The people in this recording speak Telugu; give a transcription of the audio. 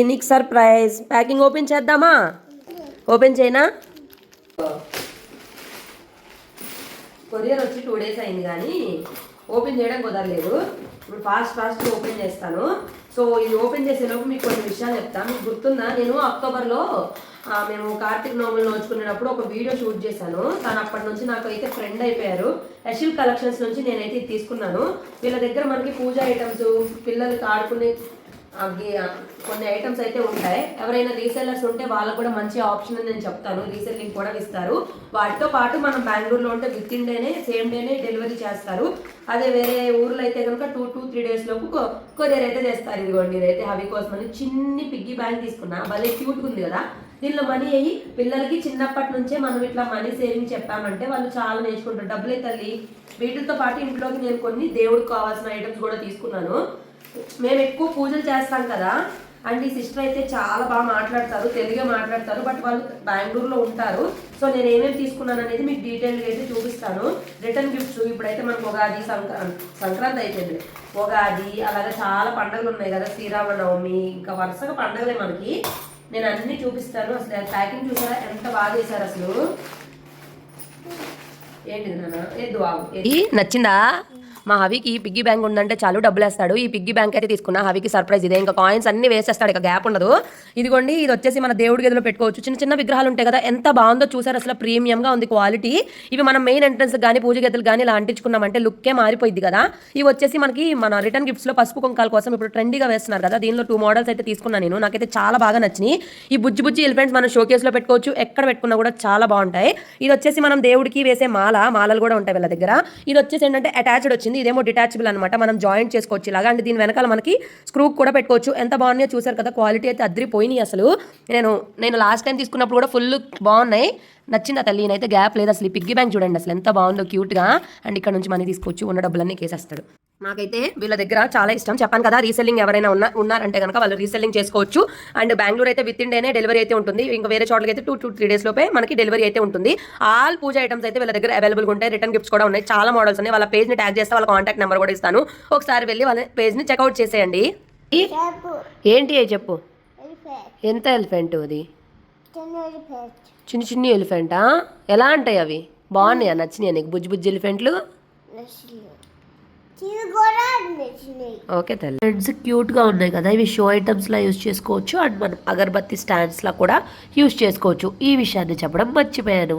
నీకు సర్ప్రైజ్ ప్యాకింగ్ ఓపెన్ చేద్దామా? ఓపెన్ చేయనా? కొరియర్ వచ్చి 2 days అయింది కానీ ఓపెన్ చేయడం కుదరలేదు. ఇప్పుడు ఫాస్ట్ ఓపెన్ చేస్తాను. సో ఇది ఓపెన్ చేసేలోపు మీకు కొన్ని విషయాలు చెప్తాను. మీకు గుర్తుందా, నేను అక్టోబర్లో మేము కార్తీక నోములు నోచుకునేటప్పుడు ఒక వీడియో షూట్ చేశాను. తను అప్పటి నుంచి నాకు అయితే ఫ్రెండ్ అయిపోయారు. యశిల్ కలెక్షన్స్ నుంచి నేనైతే ఇది తీసుకున్నాను. వీళ్ళ దగ్గర మనకి పూజా ఐటమ్స్, పిల్లలకి ఆడుకునే కొన్ని ఐటమ్స్ అయితే ఉంటాయి. ఎవరైనా రీసెల్లర్స్ ఉంటే వాళ్ళకు కూడా మంచి ఆప్షన్ అని నేను చెప్తాను. రీసెల్లింగ్ కూడా ఇస్తారు. వాటితో పాటు మనం బెంగళూరులో ఉంటే విత్ ఇన్ డేనే, సేమ్ డేనే డెలివరీ చేస్తారు. అదే వేరే ఊర్లో అయితే కనుక 2-3 days లోపు కొరియర్ అయితే చేస్తారు. ఇదిగోండి, ఇదైతే హవి కోసం అని చిన్ని పిగ్గీ బ్యాంక్ తీసుకున్నా. భలే క్యూట్గా ఉంది కదా. దీనిలో మనీ అయ్యి పిల్లలకి చిన్నప్పటి నుంచే మనం ఇట్లా మనీ సేవింగ్ చెప్పామంటే వాళ్ళు చాలా నేర్చుకుంటారు. డబ్బులే తల్లి. వీటితో పాటు ఇంట్లోకి నేను కొన్ని దేవుడికి కావాల్సిన ఐటమ్స్ కూడా తీసుకున్నాను. మేము ఎక్కువ పూజలు చేస్తాం కదా, అండ్ ఈ సిస్టర్ అయితే చాలా బాగా మాట్లాడతారు, తెలుగే మాట్లాడతారు. బట్ వాళ్ళు బెంగళూరులో ఉంటారు. సో నేను ఏమేమి తీసుకున్నాను అనేది మీకు డీటెయిల్గా అయితే చూపిస్తాను. రిటర్న్ గిఫ్ట్స్ ఇప్పుడైతే మనకు ఉగాది, సంక్రాంతి అయిపోయింది, ఉగాది, అలాగే చాలా పండుగలు ఉన్నాయి కదా, శ్రీరామనవమి, ఇంకా వరుసగా పండుగలే మనకి. నేను అన్ని చూపిస్తాను. అసలు ప్యాకింగ్ చూసారా ఎంత బాగా చేశారు అసలు. ఏంటిది నాన్న? ఎద్దు బాబు, నచ్చిందా? మా హవికి పిగ్గీ బ్యాంక్ ఉందంటే చాలు డబ్బులు వేస్తాడు. ఈ పిగ్గీ బ్యాంక్ అయితే తీసుకున్నా. హవికి సర్ప్రైజ్ ఇదే. ఇంకా కాయిన్స్ అన్ని వేసేస్తాడు, ఇక గ్యాప్ ఉండదు. ఇదిగోండి, ఇది వచ్చేసి మన దేవుడి గదిలో పెట్టుకోవచ్చు. చిన్న చిన్న విగ్రహాలు ఉంటాయి కదా, ఎంత బాగుందో చూసారు. అసలు ప్రీమియంగా ఉంది క్వాలిటీ. ఇవి మనం మెయిన్ ఎంట్రన్స్ కానీ పూజ గదులు కానీ ఇలా అంటించుకున్నామంటే లుక్కే మారిపోయింది కదా. ఇవి వచ్చేసి మనకి మన రిటర్న్ గిఫ్ట్స్లో పసుపు కుంకాల కోసం ఇప్పుడు ట్రెండీగా వేస్తున్నారు కదా. దీనిలో 2 models అయితే తీసుకున్నాను నేను. నాకైతే చాలా బాగా నచ్చినాయి. ఈ బుజ్జి ఎలిఫెంట్స్ మనం షోకేస్లో పెట్టుకోవచ్చు, ఎక్కడ పెట్టుకున్నా కూడా చాలా బాగుంటాయి. ఇది వచ్చేసి మనం దేవుడికి వేసే మాలలు కూడా ఉంటాయి వీళ్ళ దగ్గర. ఇది వచ్చేసి ఏంటంటే అటాచ్డ్ వచ్చింది, ఇదేమో డిటాచబుల్ అనమాట. మనం జాయింట్ చేసుకోవచ్చు ఇలాగా. అంటే దీని వెనకాల మనకి స్క్రూ కూడా పెట్టుకోవచ్చు. ఎంత బాగున్నాయో చూసారు కదా. క్వాలిటీ అయితే అద్రిపోయినాయి అసలు. నేను లాస్ట్ టైం తీసుకున్నప్పుడు కూడా ఫుల్ బాగున్నాయి. నచ్చిందా తల్లి? నేనైతే గ్యాప్ లేదు అసలు. ఈ పిగ్గీ బ్యాంక్ చూడండి అసలు ఎంత బాగుందో, క్యూట్గా. అండ్ ఇక్కడ నుంచి మనీ తీసుకోవచ్చు, ఉన్న డబ్బులన్నీ కేసేస్తాడు. నాకైతే వీళ్ళ దగ్గర చాలా ఇష్టం. చెప్పాను కదా, రీసెల్లింగ్ ఎవరైనా ఉన్నారంటే కనుక వాళ్ళు రీసెల్లింగ్ చేసుకోవచ్చు. అండ్ బెంగళూరు అయితే విత్ ఇన్ డేనే డెలివరీ అయితే ఉంటుంది. ఇంకా వేరే చోట్లకి అయితే 2-3 days లోపే మనకి డెలివరీ అయితే ఉంటుంది. ఆల్ పూజ ఐటమ్స్ అయితే వీళ్ళ దగ్గర అవైలబుల్గా ఉంటాయి. రిటర్న్ గిఫ్ట్స్ కూడా ఉన్నాయి. చాలా మోడల్స్ ఉన్నాయి. వాళ్ళ పేజ్ని ట్యాగ్ చేస్తే వాళ్ళ కాంటాక్ట్ నెంబర్ కూడా ఇస్తాను. ఒకసారి వెళ్ళి వాళ్ళ పేజ్ని చెక్అవుట్ చేసేయండి. ఏంటి అవి చెప్పు. ఎంత ఎలిఫెంట్ అది? చిన్న ఎలిఫెంటా? ఎలా ఉంటాయి అవి? బాగున్నాయా? నచ్చినాయా నీకు బుజ్జి ఎలిఫెంట్లు? ఓకే తల్లి. ఫ్రెండ్స్ క్యూట్గా ఉన్నాయి కదా. ఇవి షో ఐటమ్స్లా యూజ్ చేసుకోవచ్చు. అండ్ మనం అగరబత్తి స్టాండ్స్లా కూడా యూజ్ చేసుకోవచ్చు. ఈ విషయాన్ని చెప్పడం మర్చిపోయాను.